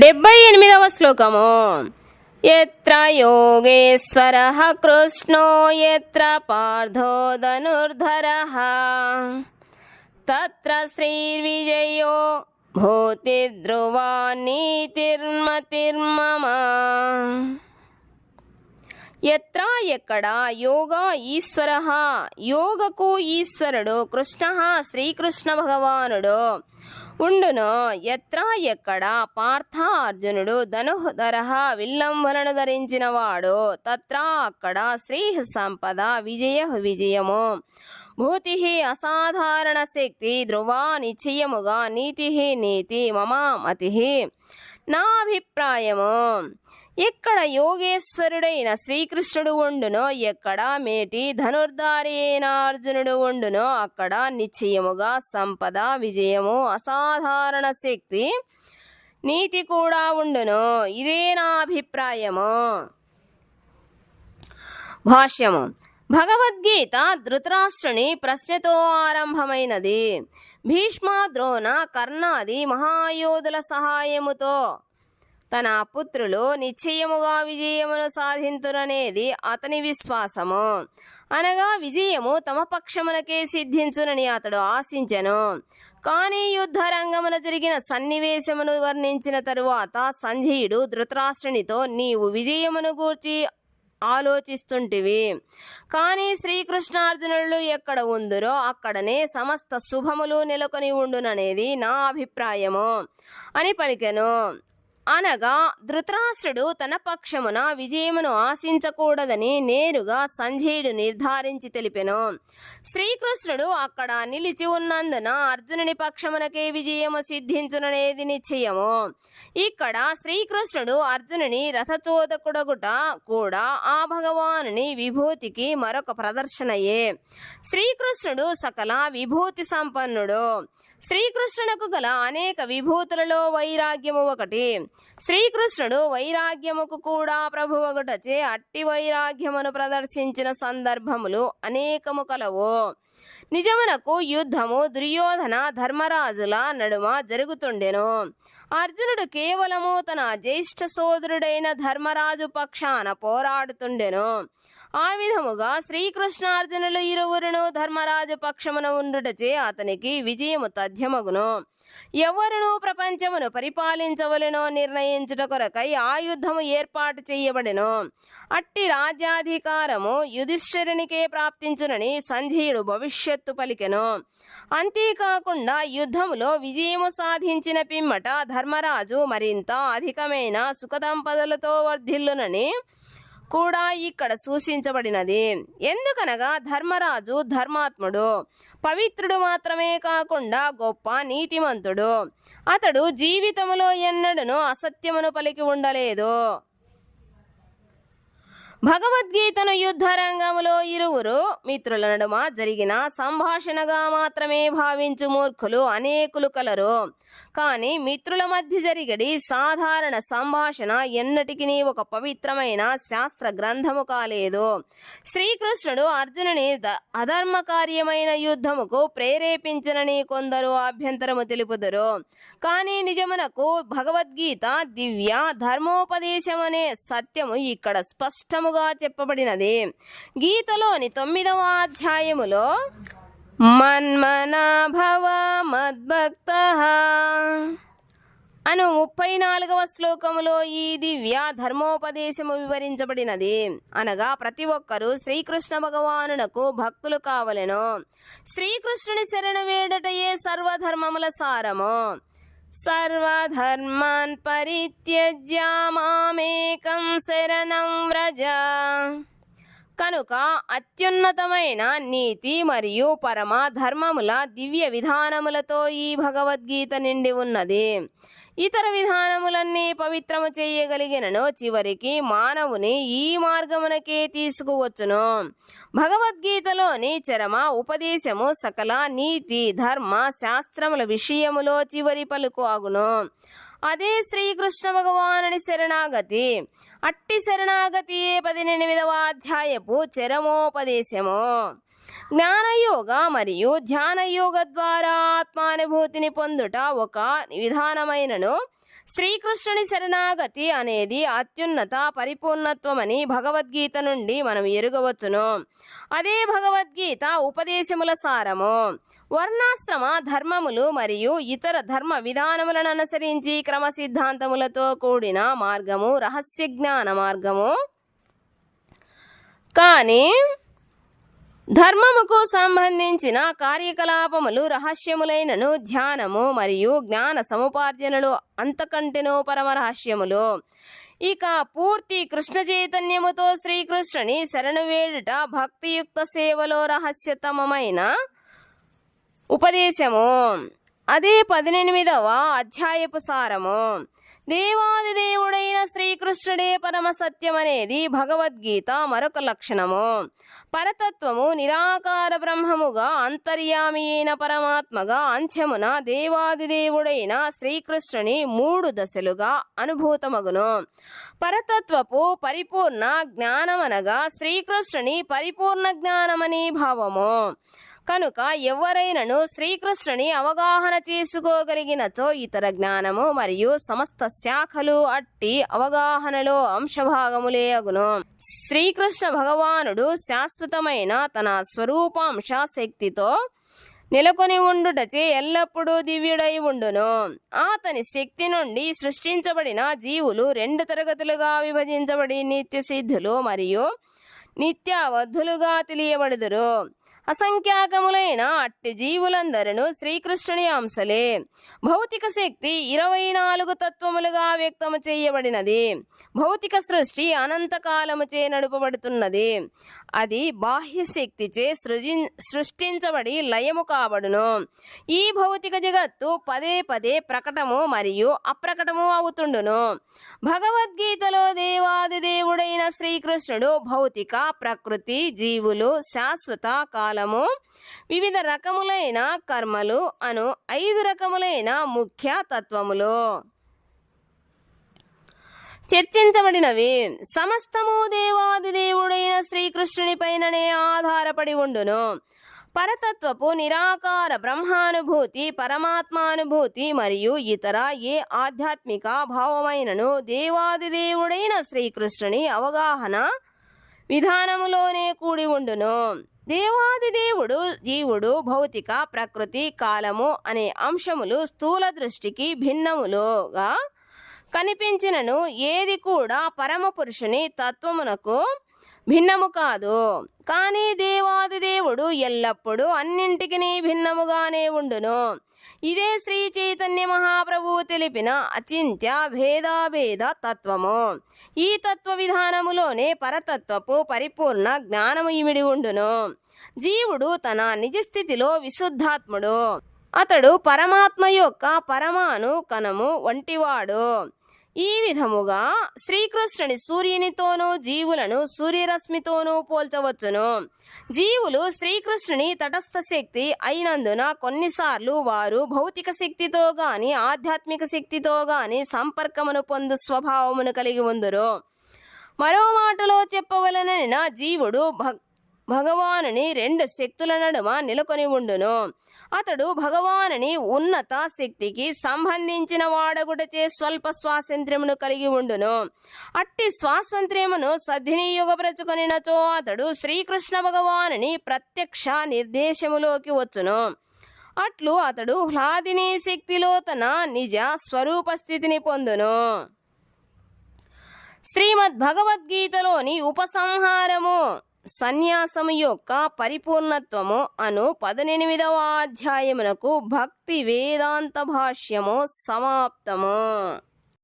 78వ శ్లోకము. యత్ర యోగేశ్వరః కృష్ణో యత్ర పార్థో ధనుర్ధరః తత్ర శ్రీర్విజయో భూతిర్ధ్రువా నీతిర్మతిర్మమ. యత్ర ఎక్కడ యోగా ఈశ్వర యోగకు ఈశ్వరుడు కృష్ణ శ్రీకృష్ణ భగవానుడు ఉండును. యత్ర ఎక్కడ పార్థ అర్జునుడు ధనుర్ధర విల్లంబులను ధరించినవాడు తత్ర అక్కడ శ్రీ సంపద విజయ విజయము భూతి అసాధారణ శక్తి ధ్రువా నిశ్చయముగా నీతి నీతి మమ మతి నా అభిప్రాయము. ఎక్కడ యోగేశ్వరుడైన శ్రీకృష్ణుడు ఉండునో ఎక్కడ మేటి ధనుర్ధారి అయిన అర్జునుడు ఉండునో అక్కడ నిశ్చయముగా సంపద విజయము అసాధారణ శక్తి నీతి కూడా ఉండును. ఇదే నా అభిప్రాయము. భాష్యము. భగవద్గీత ధృతరాష్ట్రుని ప్రశ్నతో ఆరంభమైనది. భీష్మ ద్రోణ కర్ణాది మహాయోధుల సహాయముతో తన పుత్రులు నిశ్చయముగా విజయమును సాధించుననేది అతని విశ్వాసము. అనగా విజయము తమ పక్షమునకే సిద్ధించునని అతడు ఆశించెను. కానీ యుద్ధరంగమున జరిగిన సన్నివేశమును వర్ణించిన తరువాత సంజయుడు ధృతరాష్ట్రునితో నీవు విజయమును గూర్చి ఆలోచిస్తుంటివి, కానీ శ్రీకృష్ణార్జునులు ఎక్కడ ఉందురో అక్కడనే సమస్త శుభములు నెలకొని ఉండుననేది నా అభిప్రాయము అని పలికెను. అనగా ధృతరాష్ట్రుడు తన పక్షమున విజయమును ఆశించకూడదని నేరుగా సంజయుడు నిర్ధారించి తెలిపెను. శ్రీకృష్ణుడు అక్కడ నిలిచి ఉన్నందున అర్జునుని పక్షమునకే విజయము సిద్ధించుననేది నిశ్చయము. ఇక్కడ శ్రీకృష్ణుడు అర్జునుని రథచోదకుడగుట కూడా ఆ భగవానుని విభూతికి మరొక ప్రదర్శనయే. శ్రీకృష్ణుడు సకల విభూతి సంపన్నుడు. శ్రీకృష్ణునకు గల అనేక విభూతులలో వైరాగ్యము ఒకటి. శ్రీకృష్ణుడు వైరాగ్యముకు కూడా ప్రభువగుటచే అట్టి వైరాగ్యమును ప్రదర్శించిన సందర్భములు అనేకము కలవు. నిజమునకు యుద్ధము దుర్యోధన ధర్మరాజుల నడుమ జరుగుతుండెను. అర్జునుడు కేవలము తన జ్యేష్ఠ సోదరుడైన ధర్మరాజు పక్షాన పోరాడుతుండెను. ఆ విధముగా శ్రీకృష్ణార్జునులు ఇరువురును ధర్మరాజు పక్షమున ఉండుటచే అతనికి విజయము తథ్యమగును. ఎవరును ప్రపంచమును పరిపాలించవలెనో నిర్ణయించుట కొరకై ఆ యుద్ధము ఏర్పాటు చేయబడెను. అట్టి రాజ్యాధికారము యుధిష్ఠిరునికే ప్రాప్తించునని సంజయుడు భవిష్యత్తు పలికెను. అంతేకాకుండా యుద్ధములో విజయము సాధించిన పిమ్మట ధర్మరాజు మరింత అధికమైన సుఖదంపదలతో వర్ధిల్లునని కూడా ఇక్కడ సూచించబడినది. ఎందుకనగా ధర్మరాజు ధర్మాత్ముడు, పవిత్రుడు మాత్రమే కాకుండా గొప్ప నీతిమంతుడు. అతడు జీవితములో ఎన్నడూను అసత్యమును పలికి ఉండలేదు. భగవద్గీతను యుద్ధరంగములో ఇరువురు మిత్రుల నడుమ జరిగిన సంభాషణగా మాత్రమే భావించు మూర్ఖులు అనేకులు కలరు. కానీ మిత్రుల మధ్య జరిగడి సాధారణ సంభాషణ ఎన్నటికి ఒక పవిత్రమైన శాస్త్ర గ్రంథము కాలేదు. శ్రీకృష్ణుడు అర్జునుని అధర్మ కార్యమైన యుద్ధముకు ప్రేరేపించనని కొందరు అభ్యంతరము తెలుపుదురు. కానీ నిజమునకు భగవద్గీత దివ్య ధర్మోపదేశమనే సత్యము ఇక్కడ స్పష్టముగా చెప్పబడినది. గీతలోని 9వ అధ్యాయములో మన్మనా భవ మద్భక్తః అను 34వ శ్లోకములో ఈ దివ్య ధర్మోపదేశము వివరించబడినది. అనగా ప్రతి ఒక్కరూ శ్రీకృష్ణ భగవానునకు భక్తులు కావలెను. శ్రీకృష్ణుని శరణు వేడటయే సర్వధర్మముల సారము. సర్వధర్మాన్ పరిత్యజ్య మామేకం శరణం వ్రజ. కనుక అత్యున్నతమైన నీతి మరియు పరమ ధర్మముల దివ్య విధానములతో ఈ భగవద్గీత నిండి ఉన్నది. ఇతర విధానములన్నీ పవిత్రము చేయగలిగినను చివరికి మానవుని ఈ మార్గమునకే తీసుకువచ్చును. భగవద్గీతలోని చరమ ఉపదేశము సకల నీతి ధర్మ శాస్త్రముల విషయములో చివరి పలుకు అగును. అదే శ్రీకృష్ణ భగవానుని శరణాగతి. అట్టి శరణాగతియే 18వ అధ్యాయపు చరమోపదేశము. జ్ఞానయోగ మరియు ధ్యానయోగ ద్వారా ఆత్మానుభూతిని పొందుట ఒక విధానమైనను శ్రీకృష్ణుని శరణాగతి అనేది అత్యున్నత పరిపూర్ణత్వమని భగవద్గీత నుండి మనం ఎరుగవచ్చును. అదే భగవద్గీత ఉపదేశముల సారము. వర్ణాశ్రమ ధర్మములు మరియు ఇతర ధర్మ విధానములను అనుసరించి క్రమ సిద్ధాంతములతో కూడిన మార్గము రహస్య జ్ఞాన మార్గము. కానీ ధర్మముకు సంబంధించిన కార్యకలాపములు రహస్యములైనను ధ్యానము మరియు జ్ఞాన సముపార్జనలు అంతకంటేనూ పరమ రహస్యములు. ఇక పూర్తి కృష్ణ చైతన్యముతో శ్రీకృష్ణుని శరణు వేడుట భక్తియుక్త సేవలో రహస్యతమమైన ఉపదేశము. అదే 18వ అధ్యాయపు సారము. దేవాదిదేవుడైన శ్రీకృష్ణుడే పరమ సత్యమనేది భగవద్గీత మరొక లక్షణము. పరతత్వము నిరాకార బ్రహ్మముగా అంతర్యామి అయిన పరమాత్మగా అంత్యమున దేవాదిదేవుడైన శ్రీకృష్ణుని 3 దశలుగా అనుభూతమగును. పరతత్వపు పరిపూర్ణ జ్ఞానమనగా శ్రీకృష్ణుని పరిపూర్ణ జ్ఞానమని భావము. కనుక ఎవరైనను శ్రీకృష్ణుని అవగాహన చేసుకోగలిగినచో ఇతర జ్ఞానము మరియు సమస్త శాఖలు అట్టి అవగాహనలో అంశభాగములే అగును. శ్రీకృష్ణ భగవానుడు శాశ్వతమైన తన స్వరూపాంశ శక్తితో నెలకొని ఉండుటచే ఎల్లప్పుడూ దివ్యుడై ఉండును. అతని శక్తి నుండి సృష్టించబడిన జీవులు 2 తరగతులుగా విభజించబడి నిత్య సిద్ధులు మరియు నిత్యావద్ధులుగా తెలియబడుదురు. అసంఖ్యాకములైన అట్టి జీవులందరూ శ్రీకృష్ణుని అంశలే. భౌతిక శక్తి 24 తత్వములుగా వ్యక్తము చేయబడినది. భౌతిక సృష్టి అనంతకాలముచే నడుపబడుతున్నది. అది బాహ్య శక్తిచే సృష్టించబడి లయము కాబడును. ఈ భౌతిక జగత్తు పదే పదే ప్రకటము మరియు అప్రకటము అవుతుండును. భగవద్గీతలో దేవాదిదేవుడైన శ్రీకృష్ణుడు భౌతిక, ప్రకృతి, జీవులు, శాశ్వత కాలము, వివిధ రకములైన కర్మలు అను 5 రకములైన ముఖ్య తత్వములు చర్చించబడినవి. సమస్తము దేవాదిదేవుడైన శ్రీకృష్ణుని పైననే ఆధారపడి ఉండును. పరతత్వపు నిరాకార బ్రహ్మానుభూతి, పరమాత్మానుభూతి మరియు ఇతర ఏ ఆధ్యాత్మిక భావమైనను దేవాదిదేవుడైన శ్రీకృష్ణుని అవగాహన విధానములోనే కూడి ఉండును. దేవాదిదేవుడు, జీవుడు, భౌతిక, ప్రకృతి, కాలము అనే అంశములు స్థూల దృష్టికి భిన్నములుగా కనిపించినను ఏది కూడా పరమ పురుషుని తత్వమునకు భిన్నము కాదు. కానీ దేవాదిదేవుడు ఎల్లప్పుడూ అన్నింటికి భిన్నముగానే ఉండును. ఇదే శ్రీ చైతన్య మహాప్రభువు తెలిపిన అచింత్య భేదాభేద తత్వము. ఈ తత్వ విధానములోనే పరతత్వపు పరిపూర్ణ జ్ఞానము ఇమిడి ఉండును. జీవుడు తన నిజస్థితిలో విశుద్ధాత్ముడు. అతడు పరమాత్మ యొక్క పరమాణు కణము వంటివాడు. ఈ విధముగా శ్రీకృష్ణుని సూర్యునితోనూ జీవులను సూర్యరశ్మితోనూ పోల్చవచ్చును. జీవులు శ్రీకృష్ణుని తటస్థ శక్తి అయినందున కొన్నిసార్లు వారు భౌతిక శక్తితో గాని ఆధ్యాత్మిక శక్తితో గాని సంపర్కమును పొందు స్వభావమును కలిగి ఉందురు. మరో మాటలో చెప్పవలనైన జీవుడు భగవానుని 2 శక్తుల నడుమ నెలకొని ఉండును. అతడు భగవానుని ఉన్నత శక్తికి సంబంధించిన వాడగుటచే స్వల్ప స్వాతంత్ర్యమును కలిగి ఉండును. అట్టి స్వాతంత్ర్యమును సద్వినియోగపరచుకొనినచో అతడు శ్రీకృష్ణ భగవానుని ప్రత్యక్ష నిర్దేశములోకి వచ్చును. అట్లు అతడు హ్లాదిని శక్తిలో తన నిజ స్వరూప స్థితిని పొందును. శ్రీమద్ భగవద్గీతలోని ఉపసంహారము సన్యాసము యొక్క పరిపూర్ణత్వము అను 18వ అధ్యాయమునకు భక్తి వేదాంత భాష్యము సమాప్తము.